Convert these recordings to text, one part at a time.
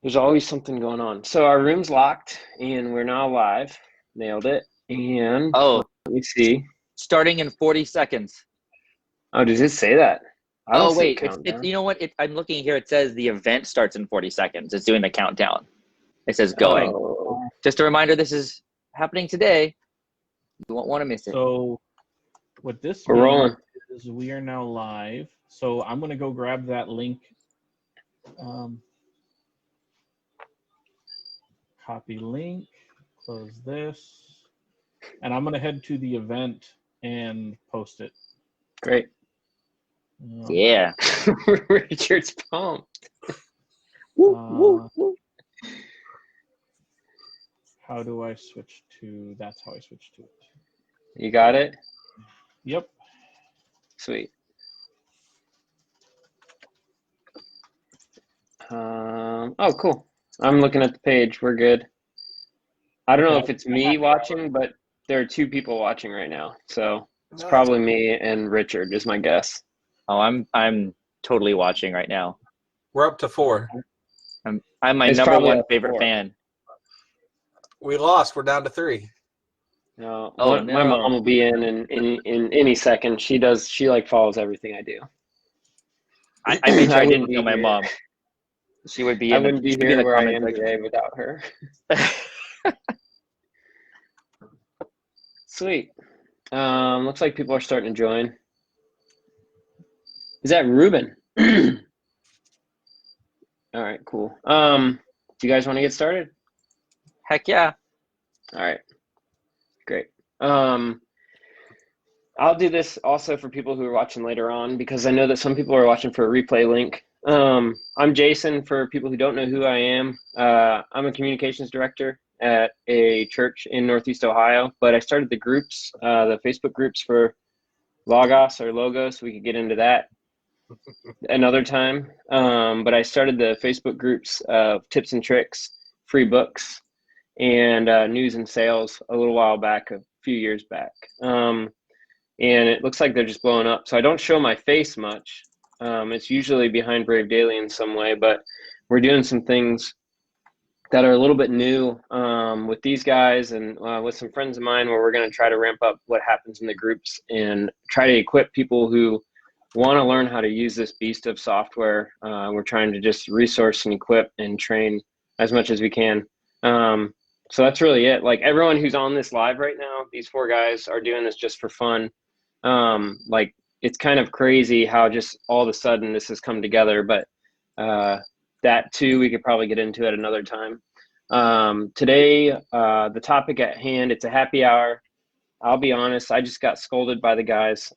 There's always something going on. So our room's locked and we're now live. Nailed it. And Oh, let me see. starting in 40 seconds. Oh, does it say that? I don't Oh, see a wait, it's countdown. you know what? I'm looking here. It says the event starts in 40 seconds. It's doing the countdown. It says going. Oh, Just a reminder, this is happening today. You won't want to miss it. So what this we're means rolling. is we are now live. So I'm going to go grab that link. Copy link, close this, and I'm going to head to the event and post it. Great. Yeah. Richard's pumped. How do I switch to, that's how I switch to it. You got it? Yep. Sweet. Oh, cool. I'm looking at the page. We're good. I don't know if it's me watching, but there are two people watching right now. So it's probably me and Richard is my guess. Oh, I'm totally watching right now. We're up to 4. I'm my It's number probably one up to favorite 4. fan. We lost. We're down to 3. No, Oh, my no. mom will be in any second. She like follows everything I do. I made sure I wouldn't didn't be tell my here. mom. She would be I in the, wouldn't be she'd be in here the where I comment am section. today without her. Sweet. Looks like people are starting to join. Is that Ruben? All right, cool. Do you guys want to get started? Heck yeah. All right, great. I'll do this also for people who are watching later on because I know that some people are watching for a replay link. I'm Jason, for people who don't know who I am. I'm a communications director at a church in Northeast Ohio, but I started the groups, the Facebook groups for Logos or Logos. We could get into that another time. But I started the Facebook groups of tips and tricks, free books, and news and sales a little while back, a few years back. And it looks like they're just blowing up. So I don't show my face much. It's usually behind Brave Daily in some way, but we're doing some things that are a little bit new with these guys and with some friends of mine, where we're going to try to ramp up what happens in the groups and try to equip people who want to learn how to use this beast of software. We're trying to just resource and equip and train as much as we can. So that's really it. Like, everyone who's on this live right now, these 4 guys are doing this just for fun. Like, it's kind of crazy how just all of a sudden this has come together, but that too, we could probably get into at another time. Today, the topic at hand, it's a happy hour. I'll be honest, I just got scolded by the guys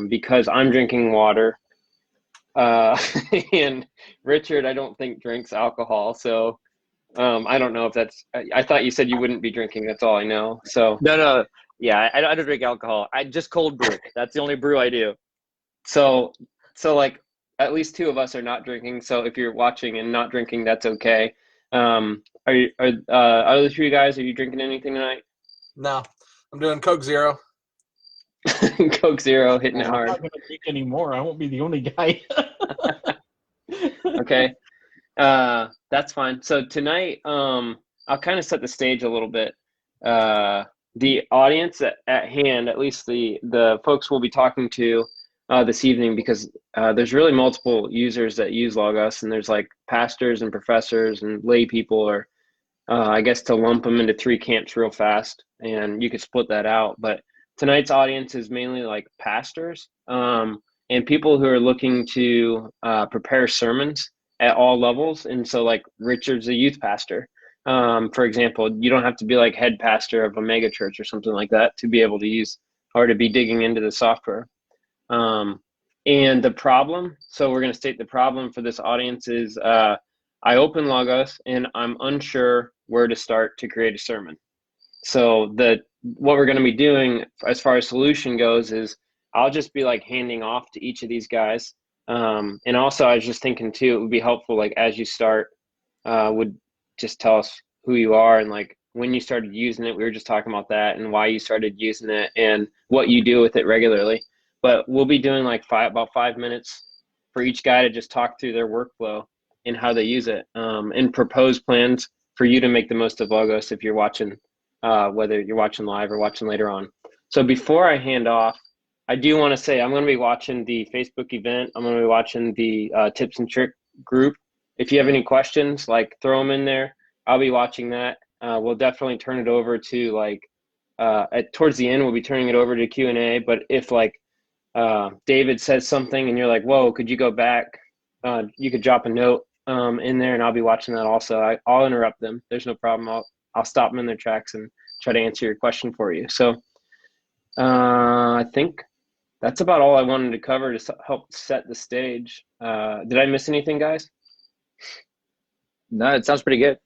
because I'm drinking water. And Richard, I don't think, drinks alcohol. So I don't know if that's, I thought you said you wouldn't be drinking. That's all I know. So No. Yeah, I don't drink alcohol. I just cold brew. That's the only brew I do. So like, at least 2 of us are not drinking. So if you're watching and not drinking, that's okay. Are other 3 guys, are you drinking anything tonight? No, I'm doing Coke Zero. Coke Zero, hitting it I'm hard. not going to drink anymore. I won't be the only guy. Okay. That's fine. So tonight, I'll kind of set the stage a little bit. The audience at hand, at least the folks we'll be talking to this evening, because there's really multiple users that use Logos, and there's like pastors and professors and lay people, or I guess to lump them into 3 camps real fast, and you could split that out. But tonight's audience is mainly like pastors and people who are looking to prepare sermons at all levels. And so, like, Richard's a youth pastor. For example, you don't have to be like head pastor of a mega church or something like that to be able to use or to be digging into the software. And the problem, so we're going to state the problem for this audience is I open Logos and I'm unsure where to start to create a sermon. So what we're going to be doing as far as solution goes is I'll just be like handing off to each of these guys. And also, I was just thinking too, it would be helpful, like, as you start, would just tell us who you are and like when you started using it. We were just talking about that and why you started using it and what you do with it regularly. But we'll be doing like about 5 minutes for each guy to just talk through their workflow. and how they use it, and propose plans for you to make the most of Logos if you're watching, whether you're watching live or watching later on. So before I hand off, I do want to say I'm going to be watching the Facebook event. I'm going to be watching the tips and trick group. If you have any questions, like throw them in there. I'll be watching that. We'll definitely turn it over to like towards the end. We'll be turning it over to Q&A. But if like David says something and you're like, "Whoa, could you go back?" You could drop a note in there, and I'll be watching that also. I'll interrupt them. There's no problem. I'll stop them in their tracks and try to answer your question for you. So I think that's about all I wanted to cover to help set the stage. Did I miss anything, guys? No, it sounds pretty good.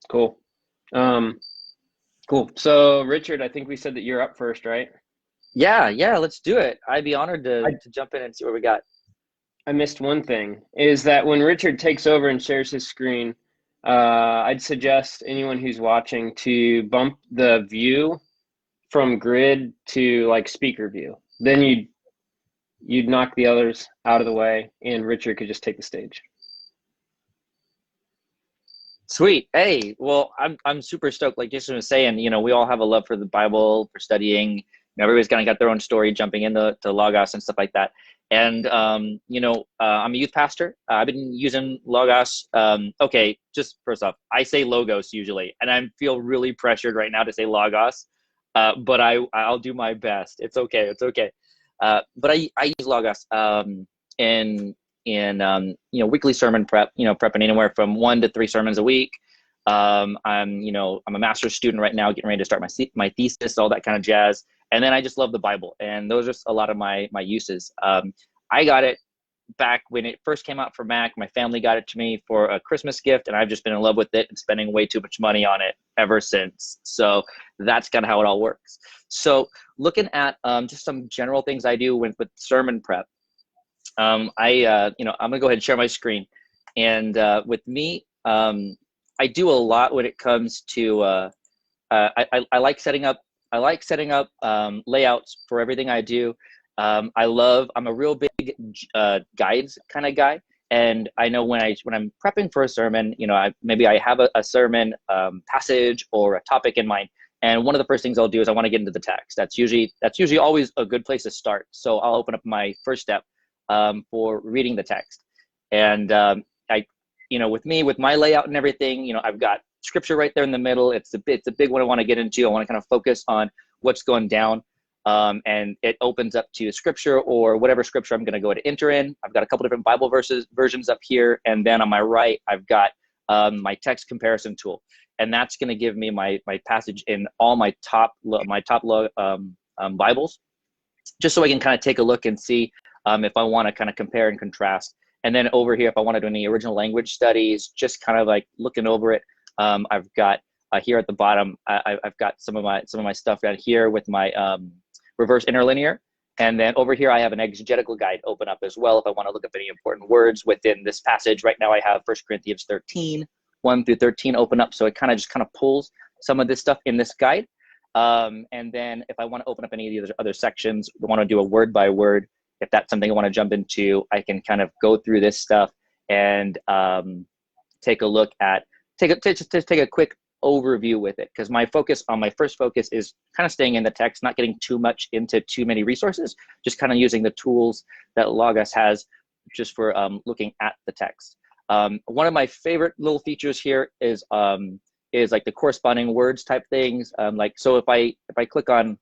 Cool. Cool. So Richard, I think we said that you're up first, right? Yeah, let's do it. I'd be honored to jump in and see what we got. I missed one thing, is that when Richard takes over and shares his screen, I'd suggest anyone who's watching to bump the view from grid to like speaker view. Then you'd knock the others out of the way, and Richard could just take the stage. Sweet. Hey, well, I'm super stoked. Like Jason was saying, we all have a love for the Bible, for studying. Everybody's kind of got their own story, jumping into Logos and stuff like that. And I'm a youth pastor. I've been using Logos. Okay, just first off, I say Logos usually, and I feel really pressured right now to say Logos. But I'll do my best. It's okay. But I use Logos in weekly sermon prep. Prepping anywhere from 1 to 3 sermons a week. I'm a master's student right now, getting ready to start my thesis, all that kind of jazz. And then I just love the Bible, and those are a lot of my uses. I got it back when it first came out for Mac. My family got it to me for a Christmas gift, and I've just been in love with it and spending way too much money on it ever since. So that's kind of how it all works. So looking at just some general things I do with sermon prep. I'm gonna go ahead and share my screen, and with me, I do a lot when it comes to I like setting up layouts for everything I do. I'm a real big guides kind of guy, and I know when I'm prepping for a sermon, maybe I have a sermon passage or a topic in mind, and one of the first things I'll do is I want to get into the text. That's usually always a good place to start. So I'll open up my first step for reading the text, and with my layout and everything, I've got scripture right there in the middle. It's a big one I want to get into. I want to kind of focus on what's going down, and it opens up to scripture or whatever scripture I'm going to go to enter in. I've got a couple different Bible versions up here, and then on my right I've got my text comparison tool, and that's going to give me my passage in all my top Bibles, just so I can kind of take a look and see if I want to kind of compare and contrast. And then over here, if I want to do any original language studies, just kind of like looking over it. I've got here at the bottom, I've got some of my stuff down here with my reverse interlinear. And then over here, I have an exegetical guide open up as well if I want to look up any important words within this passage. Right now, I have 1 Corinthians 13, 1 through 13 open up. So it kind of pulls some of this stuff in this guide. And then if I want to open up any of the other sections, I want to do a word by word. If that's something I want to jump into, I can kind of go through this stuff and take a look at, take a quick overview with it. Because my first focus is kind of staying in the text, not getting too much into too many resources, just kind of using the tools that Logos has just for looking at the text. One of my favorite little features here is like the corresponding words type things. So if I click on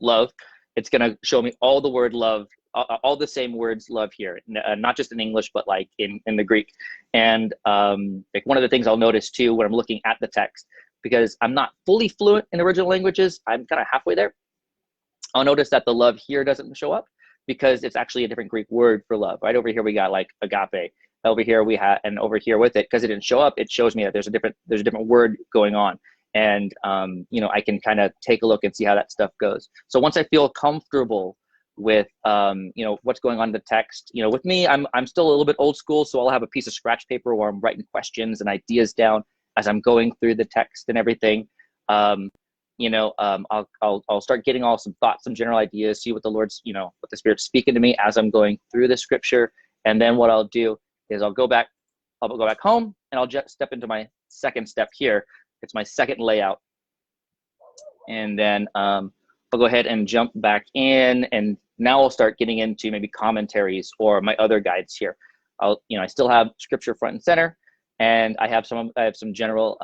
love, it's going to show me all the word love, all the same words love here, not just in English, but like in the Greek. And like one of the things I'll notice too when I'm looking at the text, because I'm not fully fluent in original languages, I'm kind of halfway there. I'll notice that the love here doesn't show up because it's actually a different Greek word for love. Right over here, we got like agape. Over here we have, and over here with it, because it didn't show up, it shows me that there's a different word going on. And, I can kind of take a look and see how that stuff goes. So once I feel comfortable with, what's going on in the text, with me, I'm still a little bit old school. So I'll have a piece of scratch paper where I'm writing questions and ideas down as I'm going through the text and everything. I'll start getting all some thoughts, some general ideas, see what the Lord's, what the Spirit's speaking to me as I'm going through the scripture. And then what I'll do is I'll go back home, and I'll just step into my second step here. It's my second layout. And then I'll go ahead and jump back in, and now I'll start getting into maybe commentaries or my other guides here. I still have scripture front and center, and I have some general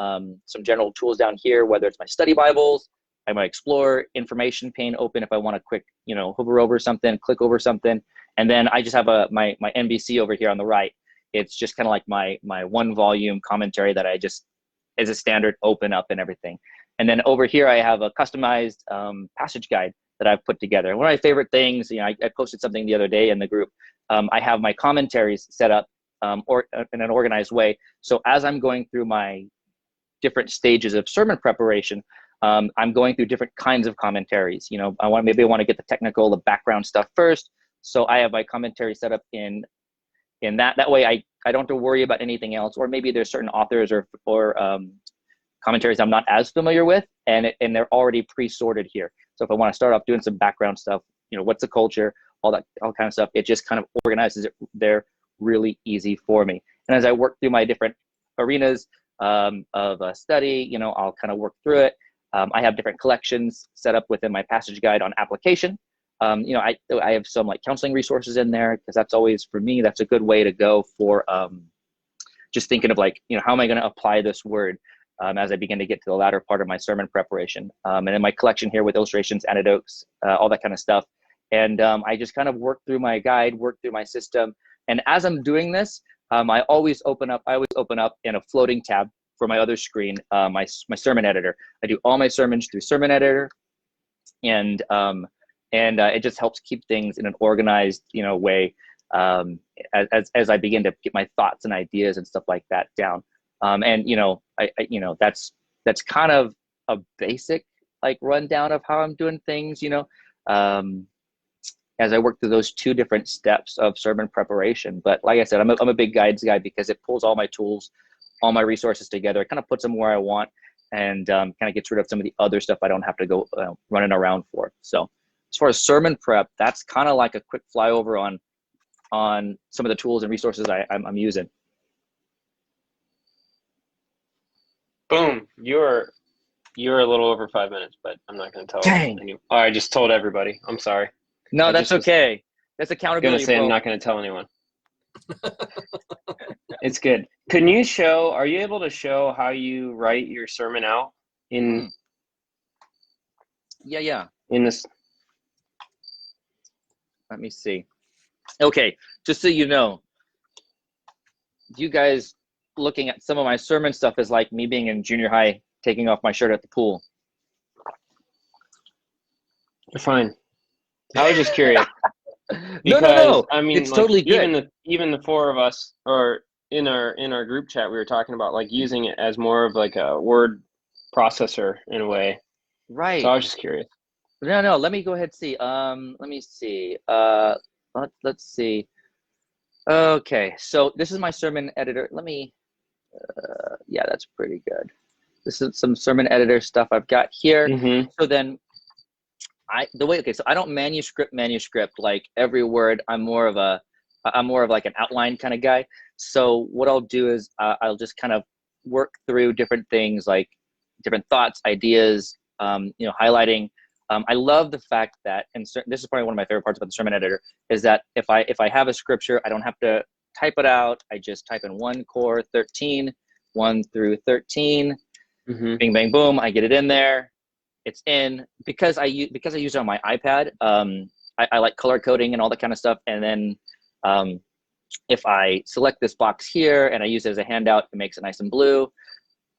tools down here, whether it's my study Bibles, I might explore information pane open if I want to quick, hover over something, click over something. And then I just have my NBC over here on the right. It's just kind of like my one volume commentary that I just, as a standard, open up and everything. And then over here, I have a customized passage guide that I've put together. One of my favorite things, I posted something the other day in the group. I have my commentaries set up or in an organized way. So as I'm going through my different stages of sermon preparation, I'm going through different kinds of commentaries. Maybe I want to get the technical, the background stuff first. So I have my commentary set up in that way. I don't have to worry about anything else. Or maybe there's certain authors or commentaries I'm not as familiar with, and they're already pre-sorted here. So if I want to start off doing some background stuff, what's the culture, all kind of stuff, it just kind of organizes it there really easy for me. And as I work through my different arenas of study, I'll kind of work through it. I have different collections set up within my passage guide on application. I have some like counseling resources in there, because that's always, for me, that's a good way to go for just thinking of like, how am I going to apply this word as I begin to get to the latter part of my sermon preparation. And in my collection here with illustrations, anecdotes, all that kind of stuff. And I just kind of work through my guide, work through my system. And as I'm doing this, I always open up in a floating tab for my other screen, my sermon editor. I do all my sermons through sermon editor, and it just helps keep things in an organized, way as I begin to get my thoughts and ideas and stuff like that down. That's kind of a basic like rundown of how I'm doing things, as I work through those two different steps of sermon preparation. But like I said, I'm a big guides guy, because it pulls all my tools, all my resources together. It kind of puts them where I want, and kind of gets rid of some of the other stuff I don't have to go running around for. So as far as sermon prep, that's kind of like a quick flyover on some of the tools and resources I'm using. Boom. You're a little over 5 minutes, but I'm not going to tell anyone. Oh, I just told everybody. I'm sorry. No, that's okay. That's accountability. I'm not going to tell anyone. It's good. Are you able to show how you write your sermon out in? Yeah. In this. Let me see. Okay, just so you know, you guys looking at some of my sermon stuff is like me being in junior high, taking off my shirt at the pool. You're fine. I was just curious. Because, no. I mean, it's totally good. Even the four of us, or in our group chat, we were talking about like using it as more of like a word processor in a way. Right. So I was just curious. No. Let me go ahead and see. Let me see. Let's see. Okay, so this is my sermon editor. Let me. Yeah, that's pretty good. This is some sermon editor stuff I've got here. Mm-hmm. So then, so I don't manuscript like every word. I'm more of like an outline kind of guy. So what I'll do is I'll just kind of work through different things, like different thoughts, ideas, highlighting. I love the fact that, and this is probably one of my favorite parts about the sermon editor, is that if I have a scripture, I don't have to type it out. I just type in 1 Cor 13, 1 through 13, mm-hmm. bing, bang, boom. I get it in there. It's in. Because I use it on my iPad, I like color coding and all that kind of stuff. And then if I select this box here and I use it as a handout, it makes it nice and blue.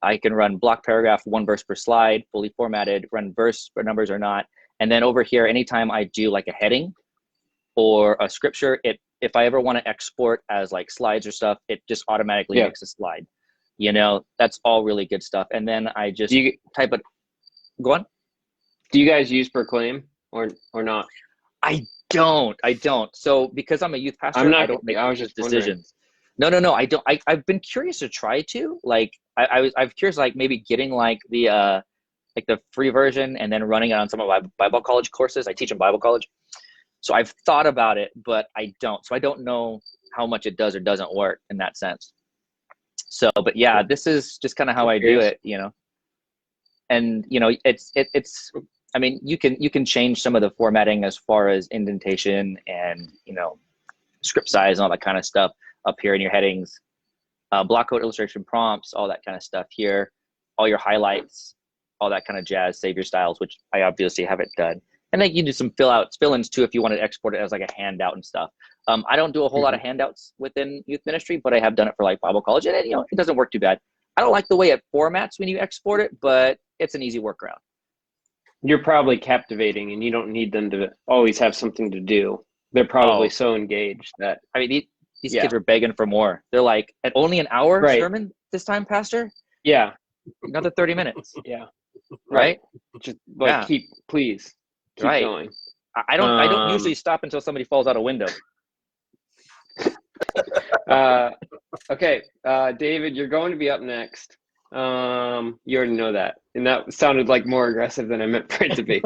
I can run block paragraph, 1 verse per slide, fully formatted, run verse for numbers or not. And then over here, anytime I do like a heading or a scripture, if I ever want to export as like slides or stuff, it just automatically makes a slide. That's all really good stuff. And then I just type it. Go on. Do you guys use Proclaim or not? I don't. So because I'm a youth pastor, I don't make decisions. Wondering. No, I don't. I've been curious to try to, like, I'm curious, like maybe getting like the free version and then running it on some of my Bible college courses. I teach in Bible college. So I've thought about it, but I don't. So I don't know how much it does or doesn't work in that sense. So, but yeah, this is just kind of how I do it, you know. And you know, it's I mean, you can change some of the formatting as far as indentation and, you know, script size and all that kind of stuff up here in your headings, block code, illustration, prompts, all that kind of stuff here, all your highlights, all that kind of jazz, save your styles, which I obviously haven't done. And then you do some fill-ins too if you want to export it as like a handout and stuff. I don't do a whole lot of handouts within youth ministry, but I have done it for like Bible college, and you know, it doesn't work too bad. I don't like the way it formats when you export it, but it's an easy workaround. You're probably captivating, and you don't need them to always have something to do. They're probably so engaged that, I mean, these kids are begging for more. They're like, at only an hour sermon this time, Pastor? Yeah. Another 30 minutes. Yeah. Right? Just like keep going. I don't usually stop until somebody falls out a window. Okay, David, you're going to be up next. You already know that, and that sounded like more aggressive than I meant for it to be.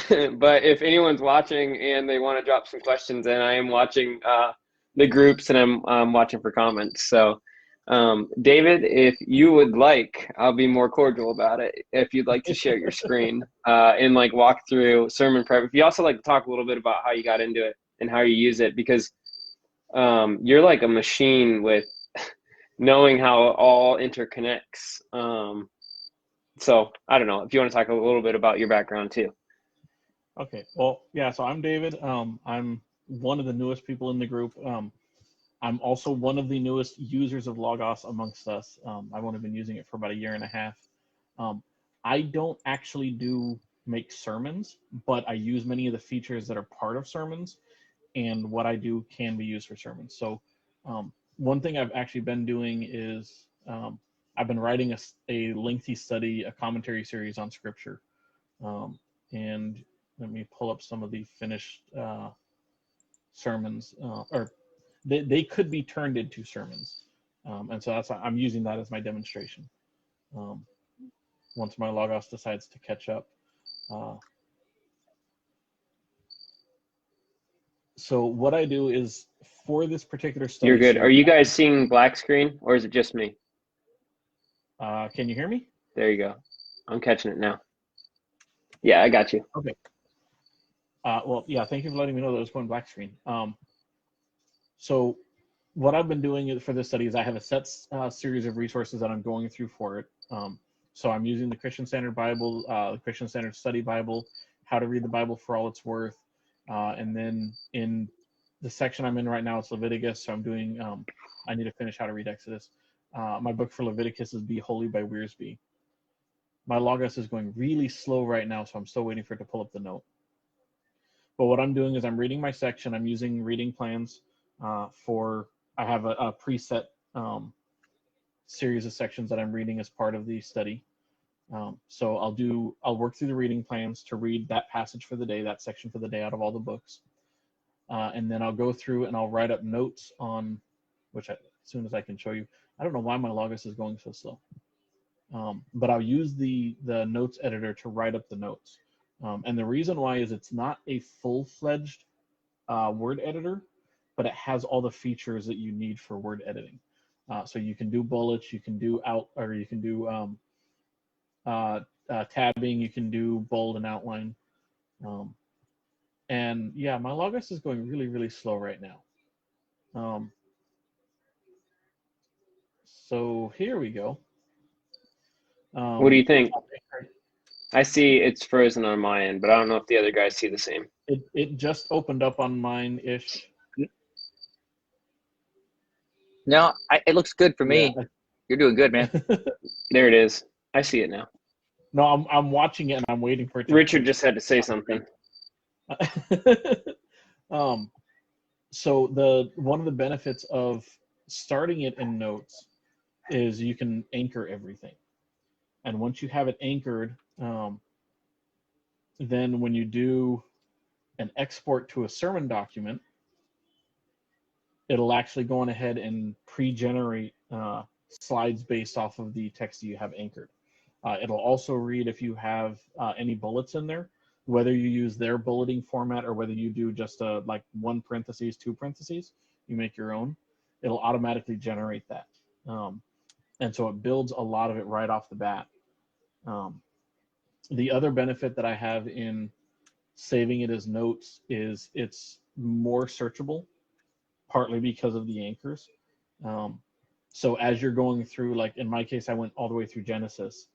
But if anyone's watching and they want to drop some questions, and I am watching the groups, and I'm watching for comments. So, David, if you would like, I'll be more cordial about it. If you'd like to share your screen and like walk through sermon prep. If you also like to talk a little bit about how you got into it and how you use it, because you're like a machine with knowing how it all interconnects. So I don't know if you want to talk a little bit about your background too. Okay. Well, yeah. So I'm David. I'm one of the newest people in the group. I'm also one of the newest users of Logos amongst us. I've only been using it for about 1.5 years. I don't actually make sermons, but I use many of the features that are part of sermons, and what I do can be used for sermons. So one thing I've actually been doing is I've been writing a lengthy study, a commentary series on Scripture. And let me pull up some of the finished sermons, or they could be turned into sermons. And so I'm using that as my demonstration. Once my Logos decides to catch up. So what I do is, for this particular study. You're good. Are you guys seeing black screen, or is it just me? Can you hear me? There you go. I'm catching it now. Yeah, I got you. Okay. Well, yeah, thank you for letting me know that it was going black screen. So what I've been doing for this study is I have a set series of resources that I'm going through for it. So I'm using the Christian Standard Bible, the Christian Standard Study Bible, How to Read the Bible for All It's Worth. And then in the section I'm in right now, it's Leviticus. So I'm doing, I need to finish How to Read Exodus. My book for Leviticus is Be Holy by Wiersbe. My Logos is going really slow right now, so I'm still waiting for it to pull up the note. But what I'm doing is I'm reading my section. I'm using reading plans I have a preset series of sections that I'm reading as part of the study. So I'll work through the reading plans to read that passage for the day, that section for the day out of all the books. And then I'll go through and I'll write up notes on, as soon as I can show you. I don't know why my Logos is going so slow. But I'll use the notes editor to write up the notes. And the reason why is it's not a full-fledged word editor, but it has all the features that you need for word editing. So you can do bullets, you can do you can do tabbing, you can do bold and outline. And yeah, my Logos is going really, really slow right now. So here we go. What do you think? I see it's frozen on my end, but I don't know if the other guys see the same. It just opened up on mine-ish. No, it looks good for me. Yeah. You're doing good, man. There it is. I see it now. No, I'm watching it and I'm waiting for it to. Richard just had to say something. So one of the benefits of starting it in notes is you can anchor everything. And once you have it anchored, then when you do an export to a sermon document, it'll actually go on ahead and pre-generate slides based off of the text that you have anchored. It'll also read if you have any bullets in there. whether you use their bulleting format or whether you do just like 1 parentheses, 2 parentheses, you make your own, it'll automatically generate that. And so it builds a lot of it right off the bat. The other benefit that I have in saving it as notes is it's more searchable, partly because of the anchors. So as you're going through, like in my case, I went all the way through Genesis.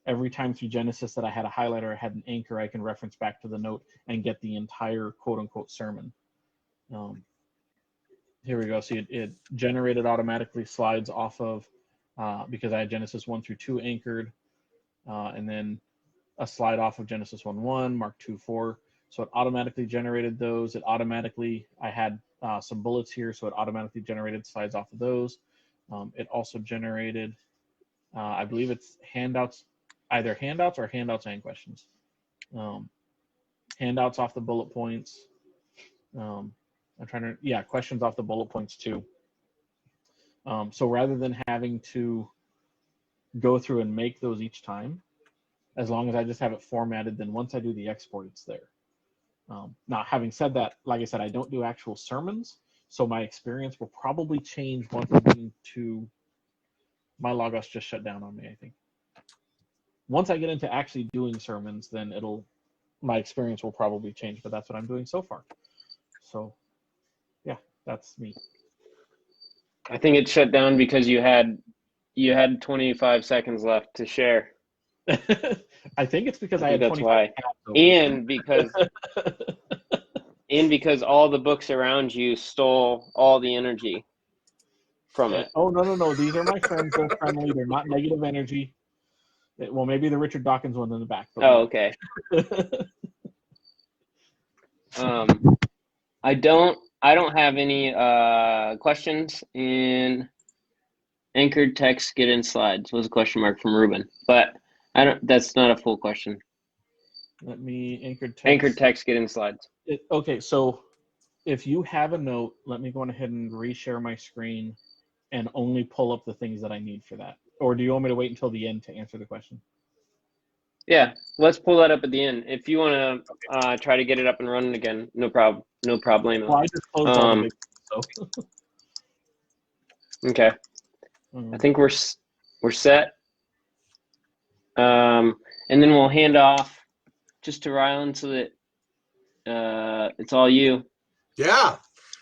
Every time through Genesis that I had a highlighter, I had an anchor, I can reference back to the note and get the entire quote unquote sermon. Here we go. See, it generated automatically slides off of, because I had Genesis 1 through 2 anchored, and then a slide off of Genesis 1:1, Mark 2:4. So it automatically generated those. It automatically, I had some bullets here, so it automatically generated slides off of those. It also generated, I believe it's handouts, either handouts or handouts and questions. Handouts off the bullet points. I'm trying to, yeah, questions off the bullet points too. So rather than having to go through and make those each time, as long as I just have it formatted, then once I do the export, it's there. Now, having said that, like I said, I don't do actual sermons, so my experience will probably change once I get into, my Logos just shut down on me, I think. Once I get into actually doing sermons, then my experience will probably change, but that's what I'm doing so far. So, yeah, that's me. I think it shut down because you had 25 seconds left to share. I think it's because I had that's 25 why. tabs And because all the books around you stole all the energy from it. Oh, no. These are my friends. They're friendly. They're not negative energy. Well, maybe the Richard Dawkins one in the back. But oh, okay. I don't have any questions in anchored text get in slides was a question mark from Ruben, but that's not a full question. Let me anchored text get in slides. Okay, so if you have a note, let me go ahead and reshare my screen and only pull up the things that I need for that. Or do you want me to wait until the end to answer the question? Yeah, let's pull that up at the end. If you want to try to get it up and running again, no problem. No problem. Well, I just closed all the big ones, so. Okay. I think we're set. And then we'll hand off just to Rylan so that it's all you. Yeah.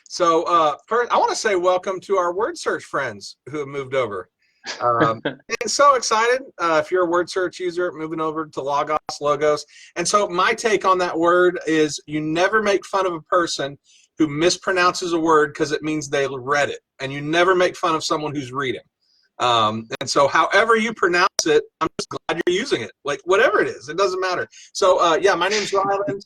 So first, I want to say welcome to our word search friends who have moved over. And so excited if you're a word search user moving over to Logos. And so my take on that word is you never make fun of a person who mispronounces a word because it means they read it. And you never make fun of someone who's reading. And so however you pronounce it, I'm just glad you're using it. Like whatever it is, it doesn't matter. So yeah, my name's Rylan.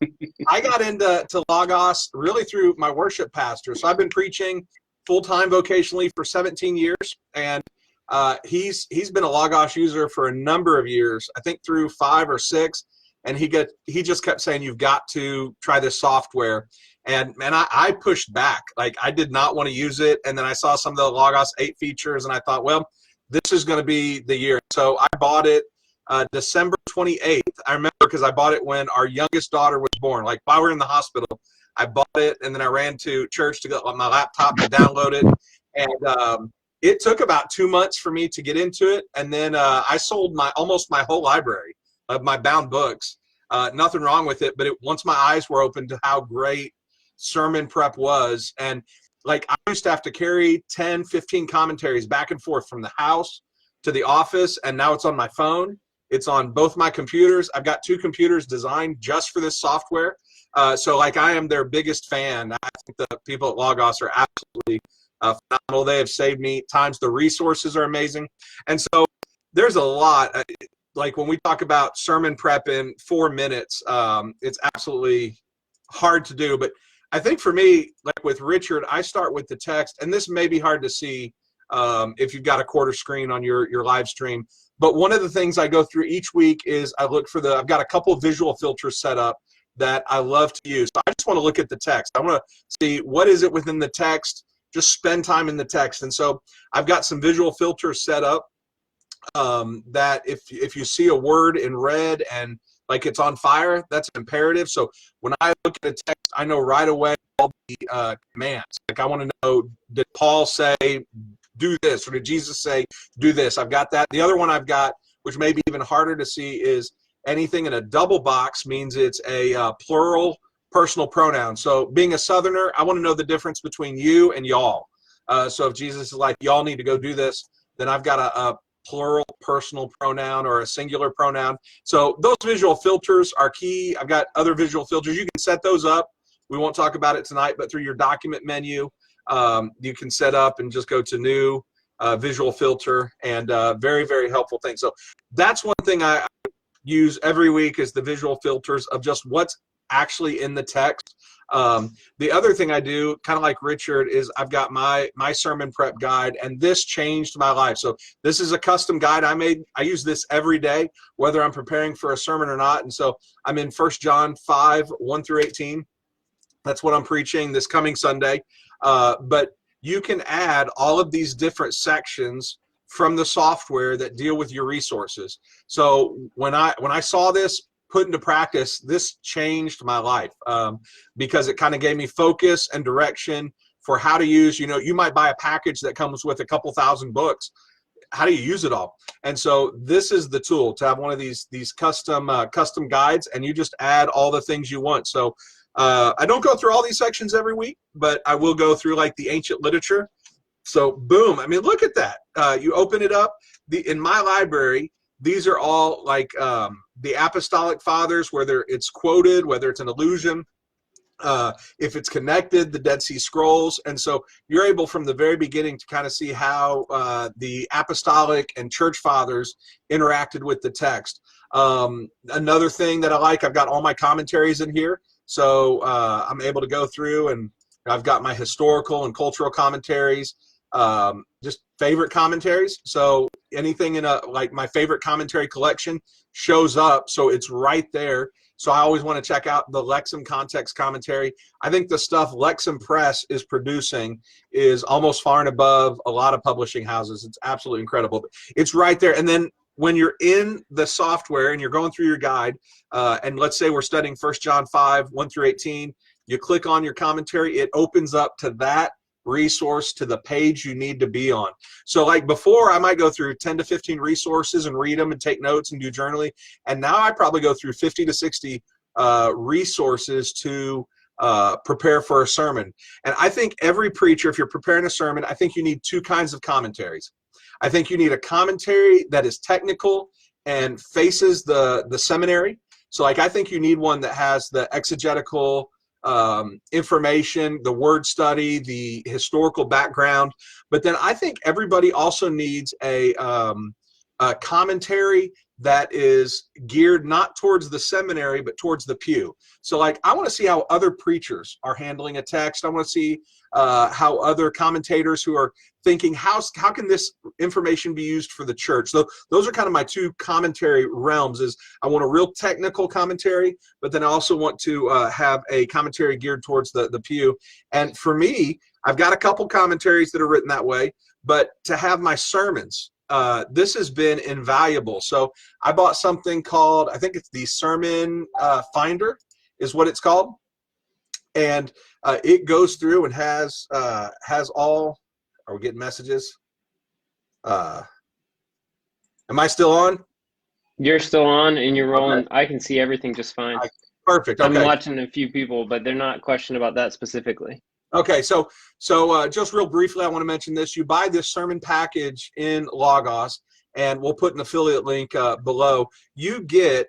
I got into Logos really through my worship pastor. So I've been preaching full-time vocationally for 17 years. And he's been a Logos user for a number of years, I think through 5 or 6. And he just kept saying, you've got to try this software. And man, I pushed back. Like I did not want to use it. And then I saw some of the Logos 8 features and I thought, well, this is going to be the year. So I bought it December 28th. I remember because I bought it when our youngest daughter was born. Like while we were in the hospital, I bought it and then I ran to church to get my laptop to download it. And it took about 2 months for me to get into it. And then I sold almost my whole library of my bound books. Nothing wrong with it, but once my eyes were open to how great sermon prep was, and like I used to have to carry 10, 15 commentaries back and forth from the house to the office, and now it's on my phone. It's on both my computers. I've got 2 computers designed just for this software. So like I am their biggest fan. I think the people at Logos are absolutely phenomenal. They have saved me times. The resources are amazing. And so there's a lot. Like when we talk about sermon prep in 4 minutes, it's absolutely hard to do. But I think for me, like with Richard, I start with the text, and this may be hard to see if you've got a quarter screen on your live stream. But one of the things I go through each week is I look for I've got a couple of visual filters set up that I love to use. So I just want to look at the text. I want to see what is it within the text, just spend time in the text. And so I've got some visual filters set up that if you see a word in red and like it's on fire. That's imperative. So when I look at a text, I know right away all the commands. Like I want to know, did Paul say do this, or did Jesus say do this? I've got that. The other one I've got, which may be even harder to see, is anything in a double box means it's a plural personal pronoun. So being a Southerner, I want to know the difference between you and y'all. So if Jesus is like, y'all need to go do this, then I've got a plural personal pronoun or a singular pronoun. So those visual filters are key. I've got other visual filters. You can set those up. We won't talk about it tonight, but through your document menu, you can set up and just go to new visual filter, and very, very helpful thing. So that's one thing I use every week is the visual filters of just what's actually in the text. The other thing I do, kind of like Richard, is I've got my sermon prep guide, and this changed my life. So this is a custom guide I made. I use this every day, whether I'm preparing for a sermon or not. And so I'm in 1 John 5, 1 through 18. That's what I'm preaching this coming Sunday. But you can add all of these different sections from the software that deal with your resources. So when I saw this put into practice, this changed my life, because it kind of gave me focus and direction for how to use. You might buy a package that comes with a couple thousand books. How do you use it all? And so this is the tool to have one of these custom guides, and you just add all the things you want. So I don't go through all these sections every week, but I will go through like the ancient literature. So boom, I mean, look at that. You open it up. In my library, these are all like the apostolic fathers, whether it's quoted, whether it's an allusion, if it's connected, the Dead Sea Scrolls. And so you're able from the very beginning to kind of see how the apostolic and church fathers interacted with the text. Another thing that I like, I've got all my commentaries in here. So I'm able to go through, and I've got my historical and cultural commentaries, just favorite commentaries. So anything in like my favorite commentary collection shows up, so it's right there. So I always want to check out the Lexham Context Commentary. I think the stuff Lexham Press is producing is almost far and above a lot of publishing houses. It's absolutely incredible. It's right there. And then when you're in the software and you're going through your guide, and let's say we're studying 1 John 5, 1 through 18, you click on your commentary, it opens up to that resource, to the page you need to be on. So like before, I might go through 10 to 15 resources and read them and take notes and do journaling. And now I probably go through 50 to 60 resources to prepare for a sermon. And I think every preacher, if you're preparing a sermon, I think you need two kinds of commentaries. I think you need a commentary that is technical and faces the seminary. So like I think you need one that has the exegetical information, the word study, the historical background. But then I think everybody also needs a commentary that is geared not towards the seminary, but towards the pew. So like, I want to see how other preachers are handling a text. I want to see how other commentators who are thinking, how can this information be used for the church? So those are kind of my two commentary realms. Is I want a real technical commentary, but then I also want to have a commentary geared towards the pew. And for me, I've got a couple commentaries that are written that way, but to have my sermons, this has been invaluable. So I bought something called, I think it's the Sermon Finder is what it's called. And it goes through and has all, are we getting messages? Am I still on? You're still on and you're rolling. Okay. I can see everything just fine. Perfect. Okay. I'm watching a few people, but they're not questioning about that specifically. Okay, so just real briefly, I want to mention this. You buy this sermon package in Logos, and we'll put an affiliate link below. You get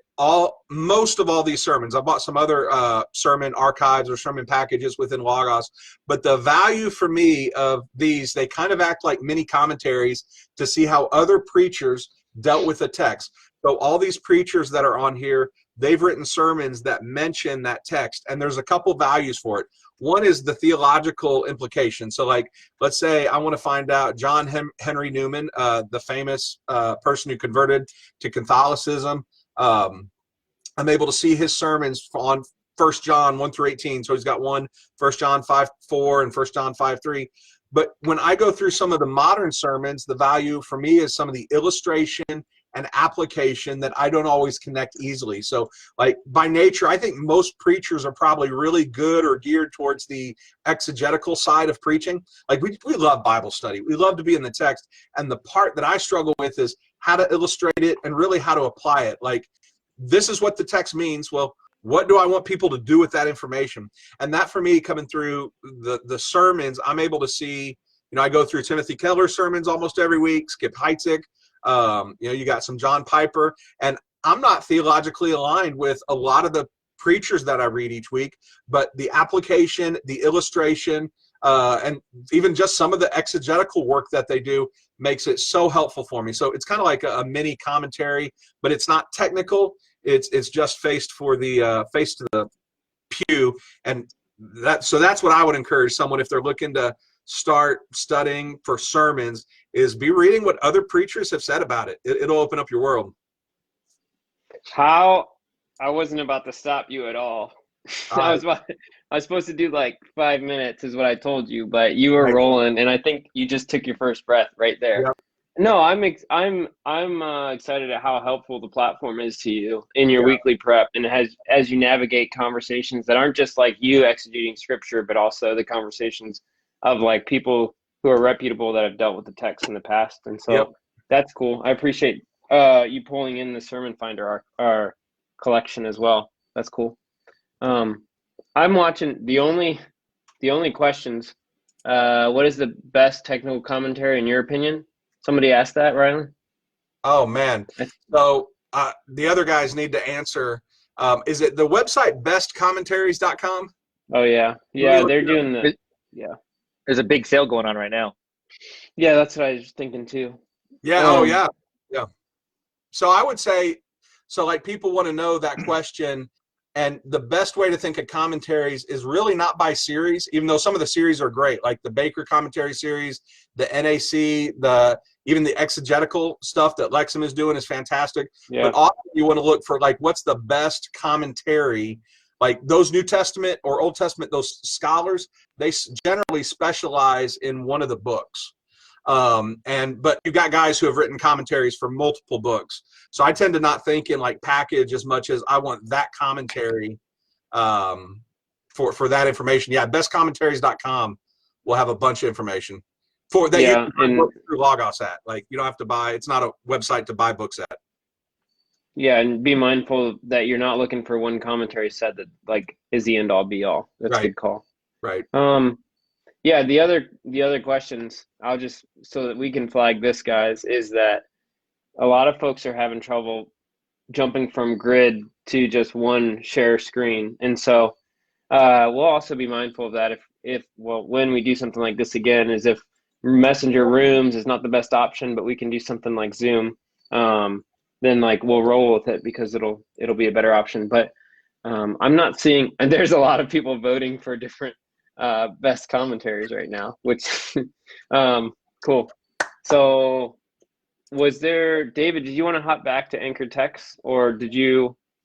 most of all these sermons. I bought some other sermon archives or sermon packages within Logos, but the value for me of these, they kind of act like mini commentaries to see how other preachers dealt with the text. So all these preachers that are on here, they've written sermons that mention that text, and there's a couple values for it. One is the theological implication. So like, let's say I want to find out John Henry Newman, the famous person who converted to Catholicism. I'm able to see his sermons on 1 John 1 through 18. So he's got 1 John 5:4 and 1 John 5:3. But when I go through some of the modern sermons, the value for me is some of the illustration an application that I don't always connect easily. So like by nature, I think most preachers are probably really good or geared towards the exegetical side of preaching. Like we love Bible study. We love to be in the text. And the part that I struggle with is how to illustrate it and really how to apply it. Like, this is what the text means. Well, what do I want people to do with that information? And that for me, coming through the sermons, I'm able to see, I go through Timothy Keller's sermons almost every week, Skip Heitzig, you got some John Piper, and I'm not theologically aligned with a lot of the preachers that I read each week, but the application, the illustration, and even just some of the exegetical work that they do makes it so helpful for me. So it's kind of like a mini commentary, but it's not technical. It's just face to the pew, and that's what I would encourage someone if they're looking to start studying for sermons is be reading what other preachers have said about it. It'll open up your world. I wasn't about to stop you at all. I was supposed to do like 5 minutes is what I told you, but you were rolling, and I think you just took your first breath right there. Yep. No, I'm excited at how helpful the platform is to you in your weekly prep, and as you navigate conversations that aren't just like you exegeting scripture, but also the conversations of like people who are reputable that have dealt with the text in the past. And so that's cool. I appreciate you pulling in the Sermon Finder, our collection as well. That's cool. I'm watching the only questions. What is the best technical commentary in your opinion? Somebody asked that, Rylan? Oh man. So the other guys need to answer. Is it the website bestcommentaries.com? Oh yeah. Yeah, they're doing the There's a big sale going on right now. Yeah, that's what I was thinking too. Yeah, yeah. So I would say, so like people want to know that question, and the best way to think of commentaries is really not by series, even though some of the series are great, like the Baker commentary series, the NAC, even the exegetical stuff that Lexham is doing is fantastic. Yeah. But often you want to look for like what's the best commentary. Like those New Testament or Old Testament, those scholars, they generally specialize in one of the books. But you've got guys who have written commentaries for multiple books. So I tend to not think in like package as much as I want that commentary for that information. Yeah, bestcommentaries.com will have a bunch of information for that you can look through Logos at. Like you don't have to buy, it's not a website to buy books at. Yeah, and be mindful that you're not looking for one commentary set that like is the end all be all. That's a good call. Right. Yeah, the other questions, I'll just, so that we can flag this, guys, is that a lot of folks are having trouble jumping from grid to just one share screen. And so we'll also be mindful of that when we do something like this again, is if Messenger Rooms is not the best option, but we can do something like Zoom, then like we'll roll with it because it'll be a better option. But I'm not seeing, and there's a lot of people voting for different best commentaries right now, which cool. So David, did you want to hop back to Anchor Text, or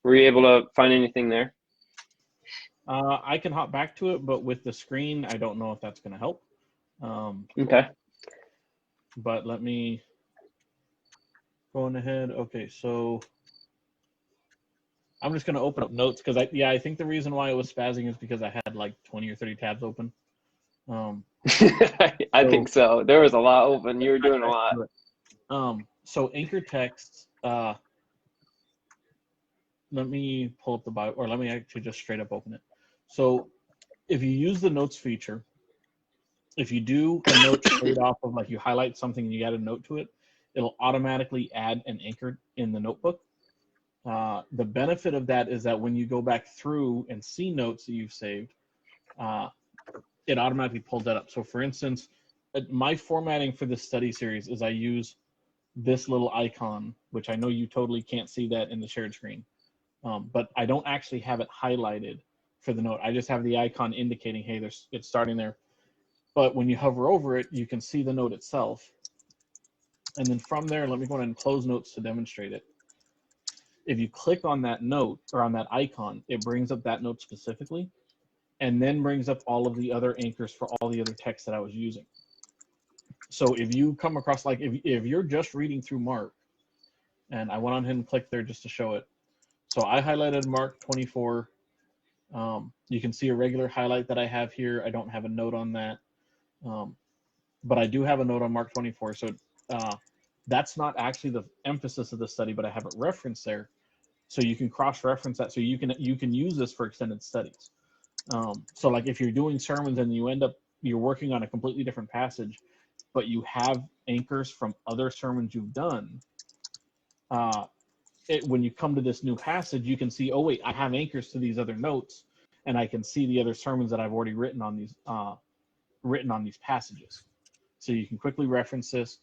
were you able to find anything there? I can hop back to it, but with the screen, I don't know if that's going to help. Okay. But let me go ahead. Okay, so I'm just going to open up notes because I think the reason why it was spazzing is because I had like 20 or 30 tabs open. I think so. There was a lot open. You were doing a lot. So Anchor Text, let me pull up the Bible, or let me actually just straight up open it. So if you use the notes feature, if you do a note straight off of, like, you highlight something and you add a note to it, it'll automatically add an anchor in the notebook. The benefit of that is that when you go back through and see notes that you've saved, it automatically pulls that up. So for instance, my formatting for this study series is I use this little icon, which I know you totally can't see that in the shared screen, but I don't actually have it highlighted for the note. I just have the icon indicating, hey, it's starting there. But when you hover over it, you can see the note itself. And then from there, let me go ahead and close notes to demonstrate it. If you click on that note or on that icon, it brings up that note specifically, and then brings up all of the other anchors for all the other text that I was using. So if you come across, like, if you're just reading through Mark and I went on ahead and clicked there just to show it. So I highlighted Mark 24. You can see a regular highlight that I have here. I don't have a note on that, but I do have a note on Mark 24. So that's not actually the emphasis of the study, but I have it referenced there, so you can cross-reference that. So you can use this for extended studies. So like if you're doing sermons and you're working on a completely different passage, but you have anchors from other sermons you've done, when you come to this new passage, you can see, oh wait, I have anchors to these other notes, and I can see the other sermons that I've already written on these passages. So you can quickly reference this.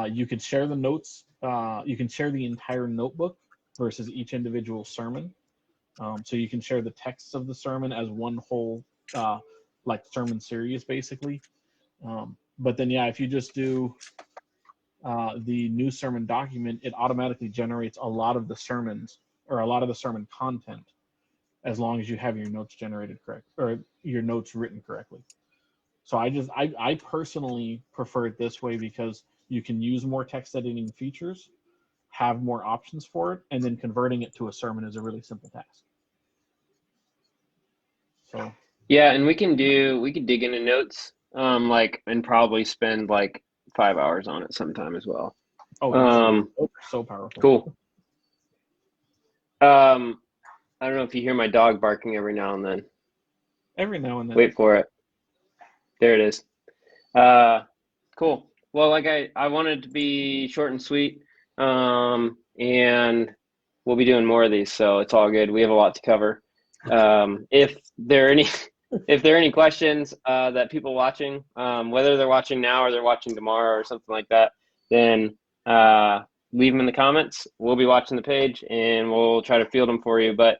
You can share the notes. You can share the entire notebook versus each individual sermon. So you can share the texts of the sermon as one whole like sermon series, basically. But then, yeah, if you just do the new sermon document, it automatically generates a lot of the sermons or a lot of the sermon content, as long as you have your notes generated correct or your notes written correctly. So I personally prefer it this way because you can use more text editing features, have more options for it, and then converting it to a sermon is a really simple task. So Yeah, and we could dig into notes, and probably spend like 5 hours on it sometime as well. oh, so powerful. Cool. I don't know if you hear my dog barking every now and then. Every now and then. Wait for it. There it is. Cool. Well, like I wanted to be short and sweet, and we'll be doing more of these, so it's all good. We have a lot to cover. If there are any questions that people watching, whether they're watching now or they're watching tomorrow or something like that, then leave them in the comments. We'll be watching the page and we'll try to field them for you. But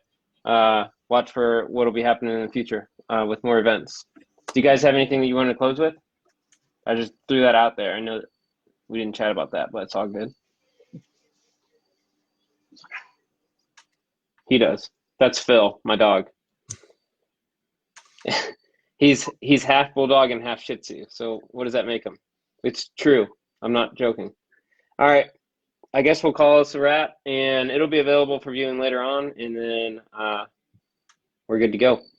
watch for what will be happening in the future with more events. Do you guys have anything that you want to close with? I just threw that out there. I know that we didn't chat about that, but it's all good. He does. That's Phil, my dog. He's half bulldog and half Shih Tzu. So what does that make him? It's true. I'm not joking. All right. I guess we'll call this a wrap, and it'll be available for viewing later on, and then we're good to go.